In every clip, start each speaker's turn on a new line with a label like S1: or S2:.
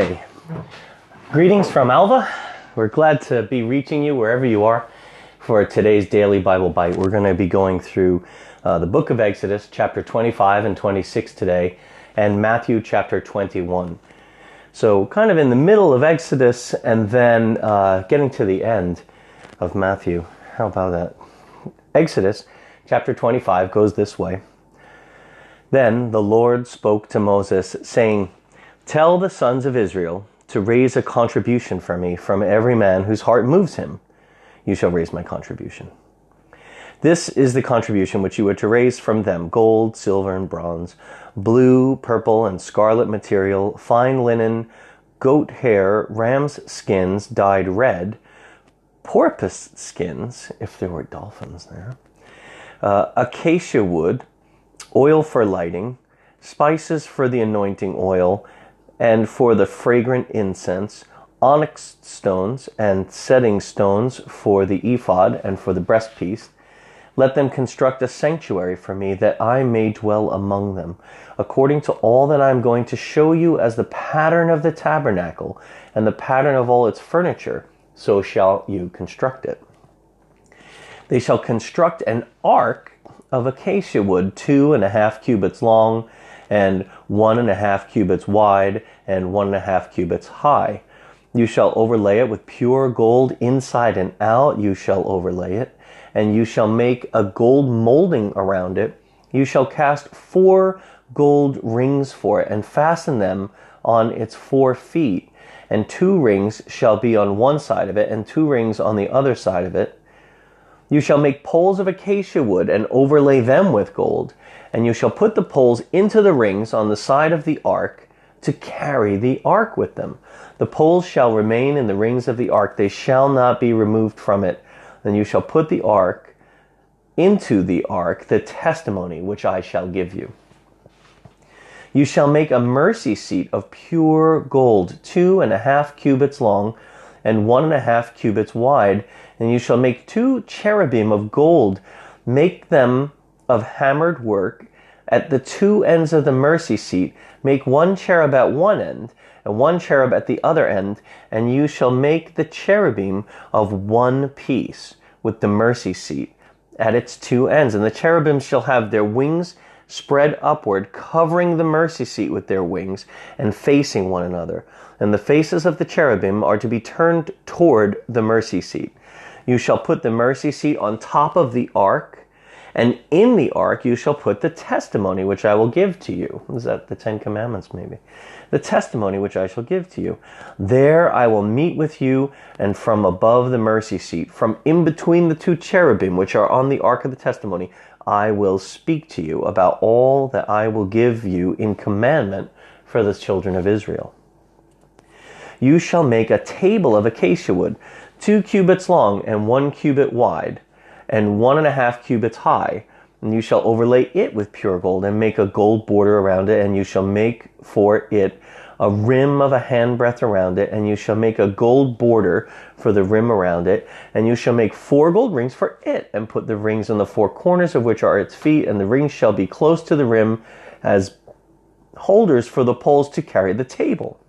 S1: Hey. Greetings from Alva. We're glad to be reaching you wherever you are for today's daily Bible Bite. We're going to be going through the book of Exodus, chapter 25 and 26 today, and Matthew chapter 21. So kind of in the middle of Exodus and then getting to the end of Matthew. How about that? Exodus chapter 25 goes this way. Then the Lord spoke to Moses, saying, "Tell the sons of Israel to raise a contribution for me from every man whose heart moves him. You shall raise my contribution. This is the contribution which you are to raise from them: gold, silver, and bronze, blue, purple, and scarlet material, fine linen, goat hair, ram's skins dyed red, porpoise skins, if there were dolphins there, acacia wood, oil for lighting, spices for the anointing oil, and for the fragrant incense, onyx stones and setting stones for the ephod and for the breastpiece. Let them construct a sanctuary for me, that I may dwell among them, according to all that I am going to show you as the pattern of the tabernacle and the pattern of all its furniture, so shall you construct it. They shall construct an ark of acacia wood, 2.5 cubits long, and 1.5 cubits wide, and 1.5 cubits high. You shall overlay it with pure gold inside and out. You shall overlay it, and you shall make a gold molding around it. You shall cast 4 gold rings for it, and fasten them on its 4 feet. And 2 rings shall be on one side of it, and 2 rings on the other side of it. You shall make poles of acacia wood, and overlay them with gold. And you shall put the poles into the rings on the side of the ark, to carry the ark with them. The poles shall remain in the rings of the ark, they shall not be removed from it. Then you shall put the ark into the ark, the testimony which I shall give you. You shall make a mercy seat of pure gold, 2.5 cubits long, and 1.5 cubits wide. And you shall make 2 cherubim of gold. Make them of hammered work at the 2 ends of the mercy seat. Make 1 cherub at one end, and 1 cherub at the other end. And you shall make the cherubim of one piece with the mercy seat at its 2 ends. And the cherubim shall have their wings spread upward, covering the mercy seat with their wings, and facing one another. And the faces of the cherubim are to be turned toward the mercy seat. You shall put the mercy seat on top of the ark, and in the ark you shall put the testimony which I will give to you. Is that the 10 Commandments maybe? The testimony which I shall give to you. There I will meet with you, and from above the mercy seat, from in between the 2 cherubim which are on the ark of the testimony, I will speak to you about all that I will give you in commandment for the children of Israel. You shall make a table of acacia wood, 2 cubits long and 1 cubit wide, and 1.5 cubits high. And you shall overlay it with pure gold, and make a gold border around it. And you shall make for it a rim of a handbreadth around it. And you shall make a gold border for the rim around it. And you shall make 4 gold rings for it, and put the rings on the 4 corners of which are its feet. And the rings shall be close to the rim as holders for the poles to carry the table.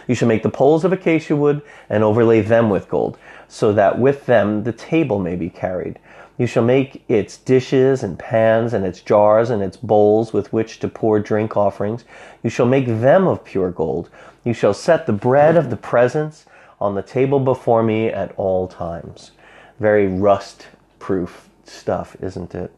S1: You shall make the poles of acacia wood, and overlay them with gold, so that with them the table may be carried. You shall make its dishes and pans, and its jars, and its bowls with which to pour drink offerings. You shall make them of pure gold. You shall set the bread of the presence on the table before me at all times. Very rust-proof stuff, isn't it?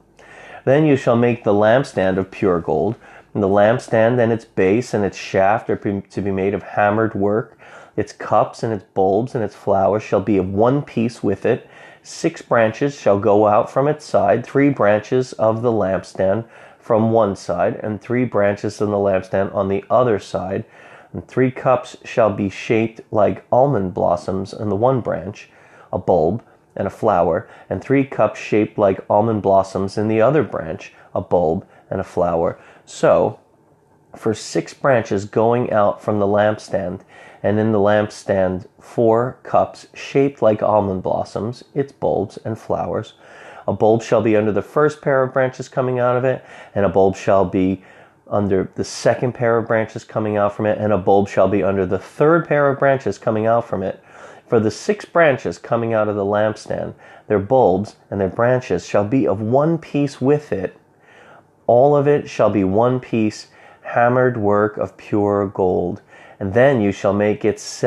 S1: Then you shall make the lampstand of pure gold. And the lampstand and its base and its shaft are to be made of hammered work. Its cups and its bulbs and its flowers shall be of one piece with it. 6 branches shall go out from its side, 3 branches of the lampstand from one side, and 3 branches of the lampstand on the other side. And 3 cups shall be shaped like almond blossoms in the one branch, a bulb and a flower, and 3 cups shaped like almond blossoms in the other branch, a bulb and a flower. So, for 6 branches going out from the lampstand, and in the lampstand 4 cups shaped like almond blossoms, its bulbs and flowers. A bulb shall be under the first pair of branches coming out of it, and a bulb shall be under the second pair of branches coming out from it, and a bulb shall be under the third pair of branches coming out from it. For the 6 branches coming out of the lampstand, their bulbs and their branches shall be of one piece with it. All of it shall be one piece, hammered work of pure gold. And then you shall make its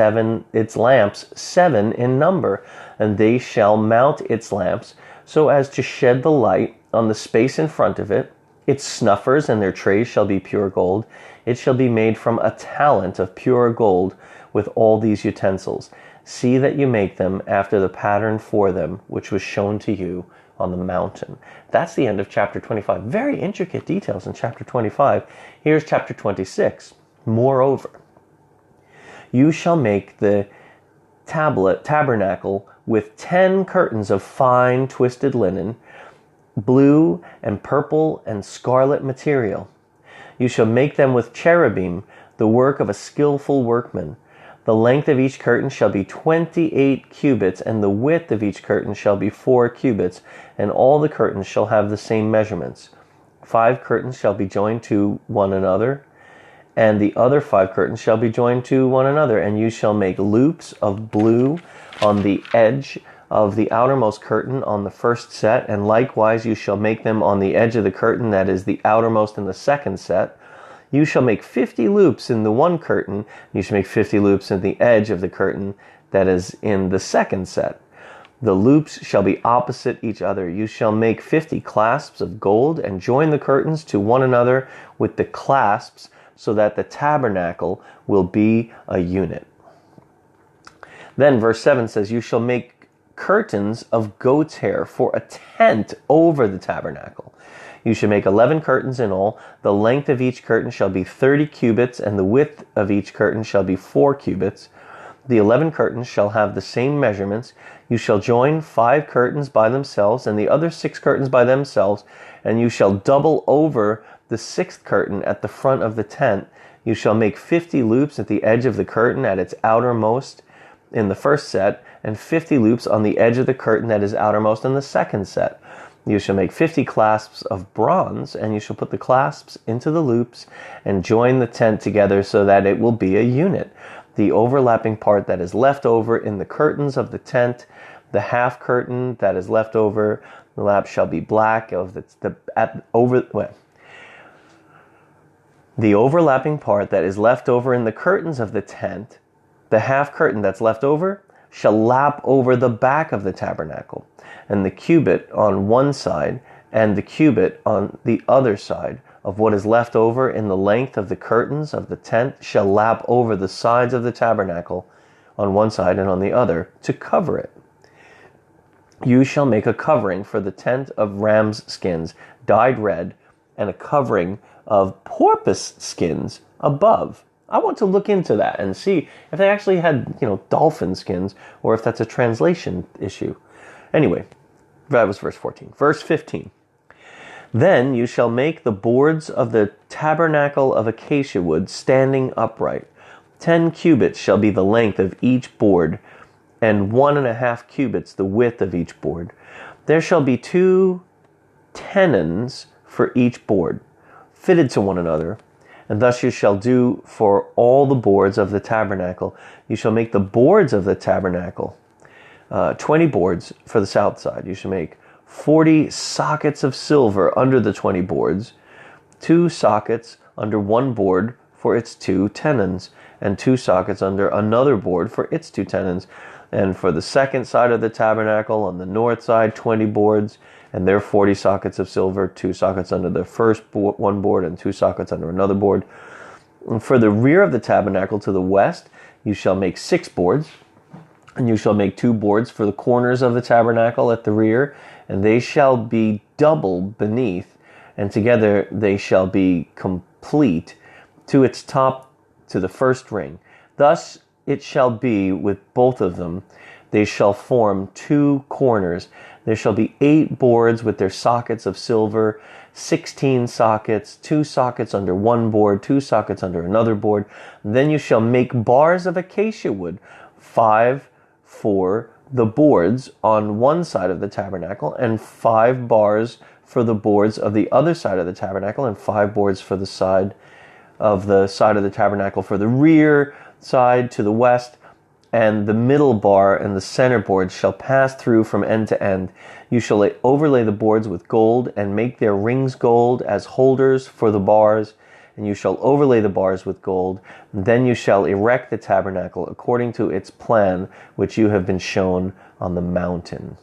S1: lamps 7 in number, and they shall mount its lamps so as to shed the light on the space in front of it. Its snuffers and their trays shall be pure gold. It shall be made from a talent of pure gold with all these utensils. See that you make them after the pattern for them, which was shown to you on the mountain. That's the end of chapter 25. Very intricate details in chapter 25. Here's chapter 26. Moreover, you shall make the tabernacle with 10 curtains of fine twisted linen, blue and purple and scarlet material. You shall make them with cherubim, the work of a skillful workman. The length of each curtain shall be 28 cubits, and the width of each curtain shall be 4 cubits, and all the curtains shall have the same measurements. 5 curtains shall be joined to one another, and the other 5 curtains shall be joined to one another, and you shall make loops of blue on the edge of the outermost curtain on the first set, and likewise you shall make them on the edge of the curtain that is the outermost in the second set. You shall make 50 loops in the one curtain. You shall make 50 loops in the edge of the curtain that is in the second set. The loops shall be opposite each other. You shall make 50 clasps of gold and join the curtains to one another with the clasps, so that the tabernacle will be a unit. Then verse 7 says, you shall make curtains of goat's hair for a tent over the tabernacle. You shall make 11 curtains in all. The length of each curtain shall be 30 cubits, and the width of each curtain shall be 4 cubits. The 11 curtains shall have the same measurements. You shall join 5 curtains by themselves, and the other 6 curtains by themselves, and you shall double over the 6th curtain at the front of the tent. You shall make 50 loops at the edge of the curtain at its outermost in the first set, and 50 loops on the edge of the curtain that is outermost in the second set. You shall make 50 clasps of bronze, and you shall put the clasps into the loops and join the tent together so that it will be a unit. The overlapping part that is left over in the curtains of the tent, the half curtain that is left over, the lap shall be black. The overlapping part that is left over in the curtains of the tent, the half curtain that's left over, shall lap over the back of the tabernacle, and the cubit on one side and the cubit on the other side of what is left over in the length of the curtains of the tent shall lap over the sides of the tabernacle on one side and on the other to cover it. You shall make a covering for the tent of ram's skins dyed red, and a covering of porpoise skins above. I want to look into that and see if they actually had, dolphin skins, or if that's a translation issue. Anyway, that was verse 14. Verse 15. Then you shall make the boards of the tabernacle of acacia wood standing upright. 10 cubits shall be the length of each board, and 1.5 cubits the width of each board. There shall be 2 tenons for each board, fitted to one another. And thus you shall do for all the boards of the tabernacle. You shall make the boards of the tabernacle 20 boards for the south side. You shall make 40 sockets of silver under the 20 boards, 2 sockets under one board for its 2 tenons, and 2 sockets under another board for its 2 tenons. And for the second side of the tabernacle, on the north side, 20 boards, and there 40 sockets of silver, 2 sockets under the first one board and 2 sockets under another board. And for the rear of the tabernacle to the west, you shall make 6 boards, and you shall make 2 boards for the corners of the tabernacle at the rear, and they shall be double beneath, and together they shall be complete to its top to the first ring. Thus it shall be with both of them. They shall form 2 corners. There shall be 8 boards with their sockets of silver, 16 sockets, 2 sockets under one board, 2 sockets under another board. Then you shall make bars of acacia wood, 5 for the boards on one side of the tabernacle, and 5 bars for the boards of the other side of the tabernacle, and 5 boards for the side of the tabernacle for the rear side to the west. And the middle bar and the center board shall pass through from end to end. You shall overlay the boards with gold, and make their rings gold as holders for the bars. And you shall overlay the bars with gold. Then you shall erect the tabernacle according to its plan, which you have been shown on the mountain.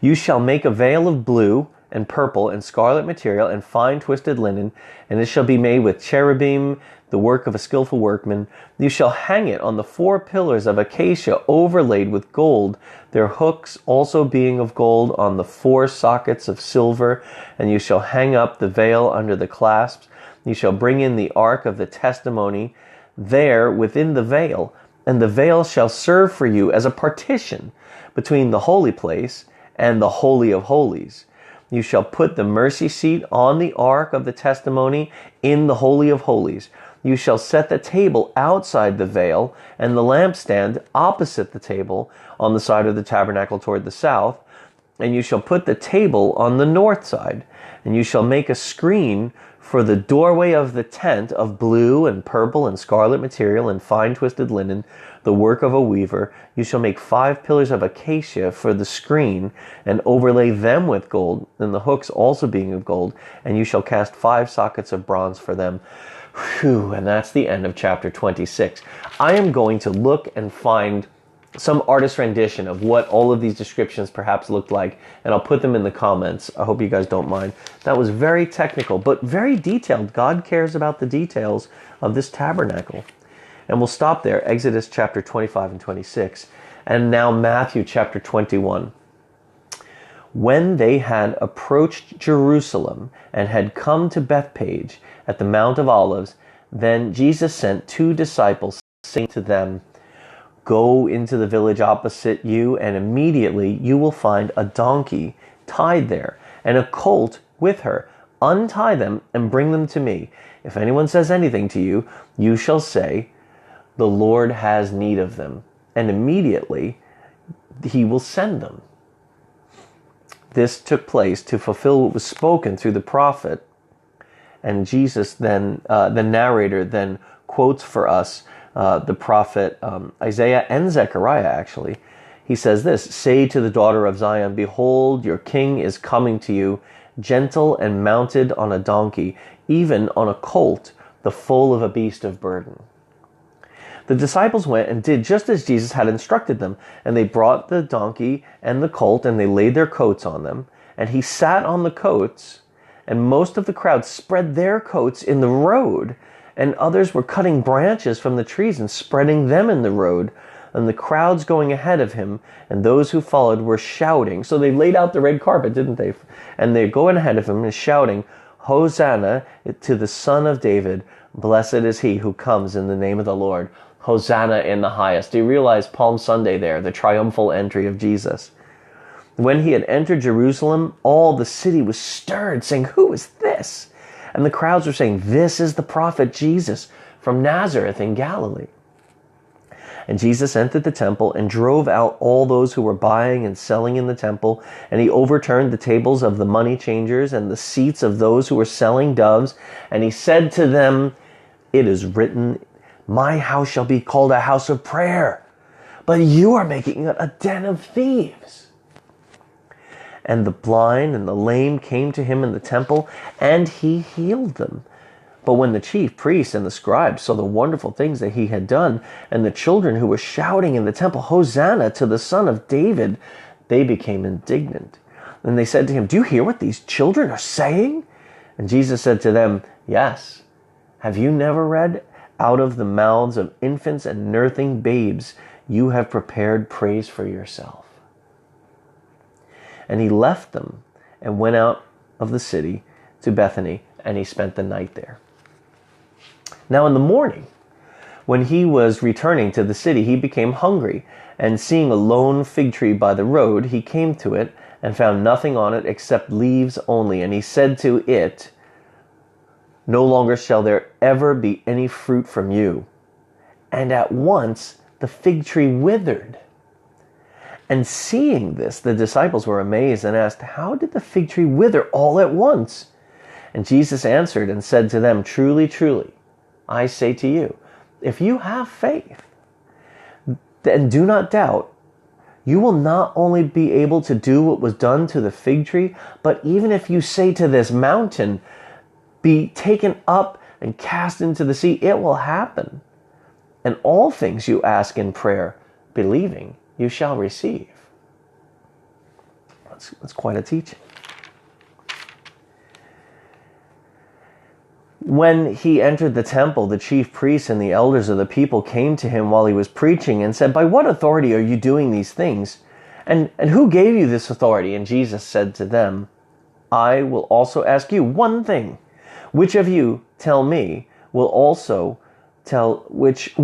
S1: You shall make a veil of blue and purple and scarlet material and fine twisted linen, and it shall be made with cherubim, the work of a skillful workman. You shall hang it on the 4 pillars of acacia overlaid with gold, their hooks also being of gold on the 4 sockets of silver. And you shall hang up the veil under the clasps. You shall bring in the ark of the testimony there within the veil, and the veil shall serve for you as a partition between the holy place and the Holy of Holies. You shall put the mercy seat on the ark of the testimony in the Holy of Holies. You shall set the table outside the veil, and the lampstand opposite the table on the side of the tabernacle toward the south. And you shall put the table on the north side. And you shall make a screen for the doorway of the tent of blue and purple and scarlet material and fine twisted linen, the work of a weaver. You shall make 5 pillars of acacia for the screen, and overlay them with gold, and the hooks also being of gold. And you shall cast 5 sockets of bronze for them. Whew, and that's the end of chapter 26. I am going to look and find some artist rendition of what all of these descriptions perhaps looked like, and I'll put them in the comments. I hope you guys don't mind. That was very technical, but very detailed. God cares about the details of this tabernacle. And we'll stop there. Exodus chapter 25 and 26. And now Matthew chapter 21. When they had approached Jerusalem and had come to Bethpage at the Mount of Olives, then Jesus sent 2 disciples, saying to them, Go into the village opposite you, and immediately you will find a donkey tied there, and a colt with her. Untie them and bring them to me. If anyone says anything to you, you shall say, The Lord has need of them, and immediately he will send them. This took place to fulfill what was spoken through the prophet. And Jesus then, the narrator then quotes for us the prophet Isaiah and Zechariah, actually. He says this, Say to the daughter of Zion, Behold, your king is coming to you, gentle and mounted on a donkey, even on a colt, the foal of a beast of burden. The disciples went and did just as Jesus had instructed them, and they brought the donkey and the colt, and they laid their coats on them, and he sat on the coats, and most of the crowd spread their coats in the road, and others were cutting branches from the trees and spreading them in the road. And the crowds going ahead of him and those who followed were shouting. So they laid out the red carpet, didn't they? And they're going ahead of him and shouting, Hosanna to the Son of David. Blessed is he who comes in the name of the Lord. Hosanna in the highest. Do you realize Palm Sunday there, the triumphal entry of Jesus? When he had entered Jerusalem, all the city was stirred, saying, Who is this? And the crowds were saying, This is the prophet Jesus from Nazareth in Galilee. And Jesus entered the temple and drove out all those who were buying and selling in the temple. And he overturned the tables of the money changers and the seats of those who were selling doves. And he said to them, It is written, My house shall be called a house of prayer, but you are making it a den of thieves. And the blind and the lame came to him in the temple, and he healed them. But when the chief priests and the scribes saw the wonderful things that he had done, and the children who were shouting in the temple, Hosanna to the Son of David, they became indignant. And they said to him, Do you hear what these children are saying? And Jesus said to them, Yes. Have you never read, Out of the mouths of infants and nursing babes, you have prepared praise for yourself? And he left them and went out of the city to Bethany, and he spent the night there. Now in the morning, when he was returning to the city, he became hungry, and seeing a lone fig tree by the road, he came to it and found nothing on it except leaves only. And he said to it, No longer shall there ever be any fruit from you. And at once the fig tree withered. And seeing this, the disciples were amazed and asked, "How did the fig tree wither all at once?" And Jesus answered and said to them, "Truly, truly, I say to you, if you have faith and do not doubt, you will not only be able to do what was done to the fig tree, but even if you say to this mountain, be taken up and cast into the sea, it will happen. And all things you ask in prayer, believing, you shall receive." That's quite a teaching. When he entered the temple, the chief priests and the elders of the people came to him while he was preaching and said, "By what authority are you doing these things? And who gave you this authority?" And Jesus said to them, "I will also ask you one thing. Which of you tell me will also tell which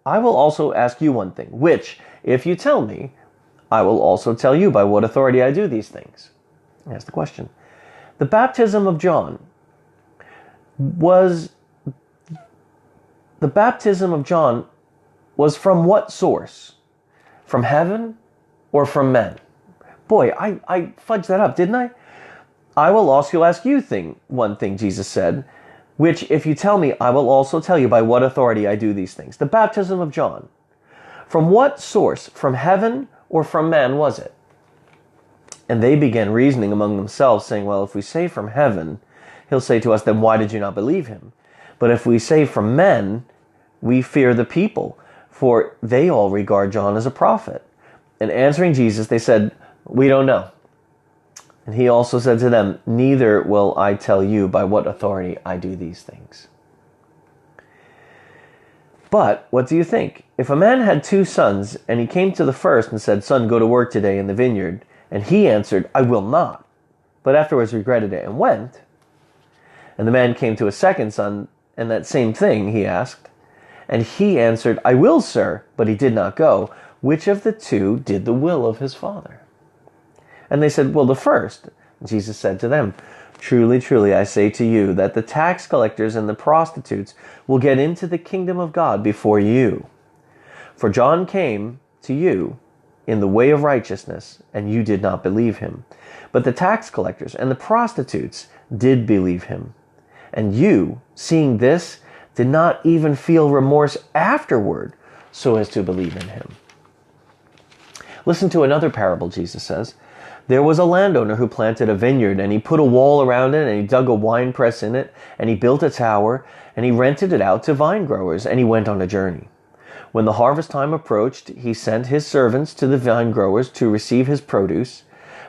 S1: I will also ask you one thing. Which, if you tell me, I will also tell you by what authority I do these things." That's the question. The baptism of John was from what source? From heaven or from men? Boy, I fudged that up, didn't I? "I will also ask you one thing," Jesus said, "which if you tell me, I will also tell you by what authority I do these things." The baptism of John. From what source? From heaven or from man was it? And they began reasoning among themselves, saying, "Well, if we say from heaven, he'll say to us, then why did you not believe him? But if we say from men, we fear the people, for they all regard John as a prophet." And answering Jesus, they said, "We don't know." And he also said to them, "Neither will I tell you by what authority I do these things." But what do you think? If a man had 2 sons, and he came to the first and said, "Son, go to work today in the vineyard," and he answered, "I will not," but afterwards regretted it and went, and the man came to a second son, and that same thing he asked, and he answered, "I will, sir," but he did not go, which of the 2 did the will of his father? And they said, "Well, the first." Jesus said to them, "Truly, truly, I say to you that the tax collectors and the prostitutes will get into the kingdom of God before you. For John came to you in the way of righteousness, and you did not believe him. But the tax collectors and the prostitutes did believe him. And you, seeing this, did not even feel remorse afterward so as to believe in him." Listen to another parable Jesus says. "There was a landowner who planted a vineyard, and he put a wall around it, and he dug a wine press in it, and he built a tower, and he rented it out to vine growers, and he went on a journey. When the harvest time approached, he sent his servants to the vine growers to receive his produce.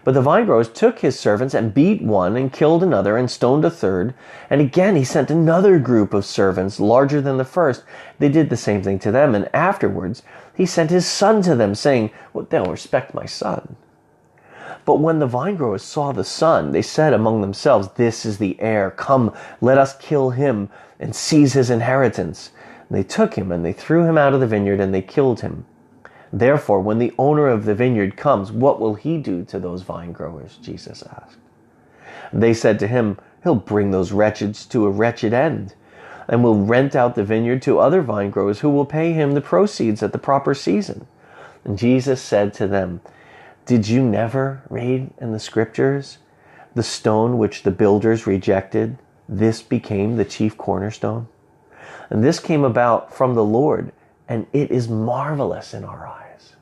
S1: But the vine growers took his servants and beat one and killed another and stoned a third. And again he sent another group of servants larger than the first. They did the same thing to them. And afterwards he sent his son to them, saying, 'Well, they'll respect my son.' But when the vine growers saw the son, they said among themselves, 'This is the heir. Come, let us kill him and seize his inheritance.' And they took him and they threw him out of the vineyard and they killed him. Therefore, when the owner of the vineyard comes, what will he do to those vine growers?" Jesus asked. They said to him, "He'll bring those wretches to a wretched end, and will rent out the vineyard to other vine growers who will pay him the proceeds at the proper season." And Jesus said to them, "Did you never read in the scriptures, the stone which the builders rejected, this became the chief cornerstone? And this came about from the Lord, and it is marvelous in our eyes.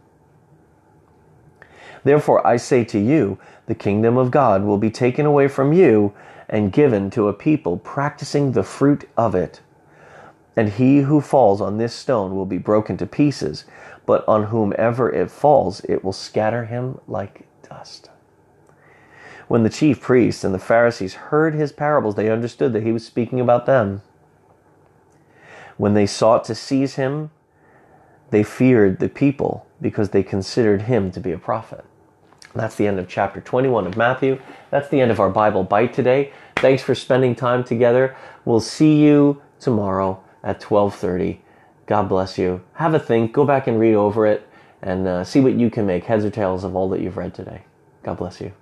S1: Therefore I say to you, the kingdom of God will be taken away from you and given to a people practicing the fruit of it. And he who falls on this stone will be broken to pieces, but on whomever it falls, it will scatter him like dust." When the chief priests and the Pharisees heard his parables, they understood that he was speaking about them. When they sought to seize him, they feared the people because they considered him to be a prophet. And that's the end of chapter 21 of Matthew. That's the end of our Bible Bite today. Thanks for spending time together. We'll see you tomorrow at 12:30. God bless you. Have a think. Go back and read over it and see what you can make heads or tails of all that you've read today. God bless you.